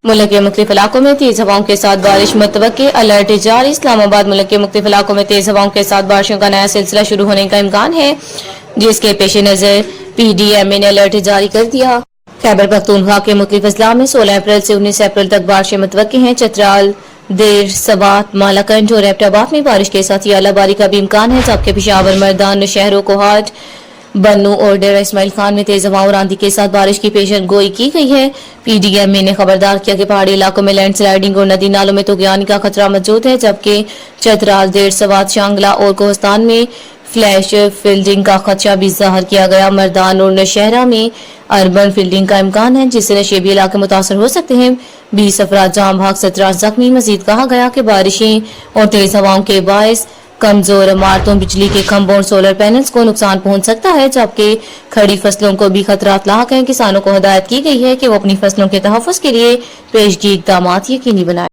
ملک کے مختلف علاقوں میں تیز ہواؤں کے ساتھ بارش متوقع، الرٹ جاری۔ اسلام آباد ملک کے مختلف علاقوں میں تیز ہواؤں کے ساتھ بارشوں کا نیا سلسلہ شروع ہونے کا امکان ہے، جس کے پیش نظر پی ڈی ایم اے نے الرٹ جاری کر دیا۔ خیبر پختونخوا کے مختلف اضلاع میں 16 اپریل سے 19 اپریل تک بارشیں متوقع ہیں۔ چترال، دیر، سوات، مالاکنڈ اور ایبٹ آباد میں بارش کے ساتھ ہی اعلیٰ باری کا بھی امکان ہے، جبکہ پشاور، مردان، نوشہرہ، کوہاٹ، بنوں اور ڈیرہ اسماعیل خان میں تیز ہواؤں اور آندھی کے ساتھ بارش کی پیشن گوئی کی گئی ہے۔ پی ڈی ایم اے نے خبردار کیا کہ پہاڑی علاقوں میں لینڈ سلائیڈنگ اور ندی نالوں میں طغیان کا خطرہ موجود ہے، جبکہ چترال، دیر، سوات، شانگلہ اور کوہستان میں فلیش فلڈنگ کا خدشہ بھی ظاہر کیا گیا۔ مردان اور نوشہرہ میں اربن فلڈنگ کا امکان ہے، جس سے نشیبی علاقے متاثر ہو سکتے ہیں۔ 20 افراد جاں بحق، 17 زخمی۔ مزید کہا گیا کہ بارشیں اور تیز ہواؤں کے باعث کمزور عمارتوں، بجلی کے کھمبوں اور سولر پینلز کو نقصان پہنچ سکتا ہے، جبکہ کھڑی فصلوں کو بھی خطرات لاحق ہیں۔ کسانوں کو ہدایت کی گئی ہے کہ وہ اپنی فصلوں کے تحفظ کے لیے پیشگی اقدامات یقینی بنائیں۔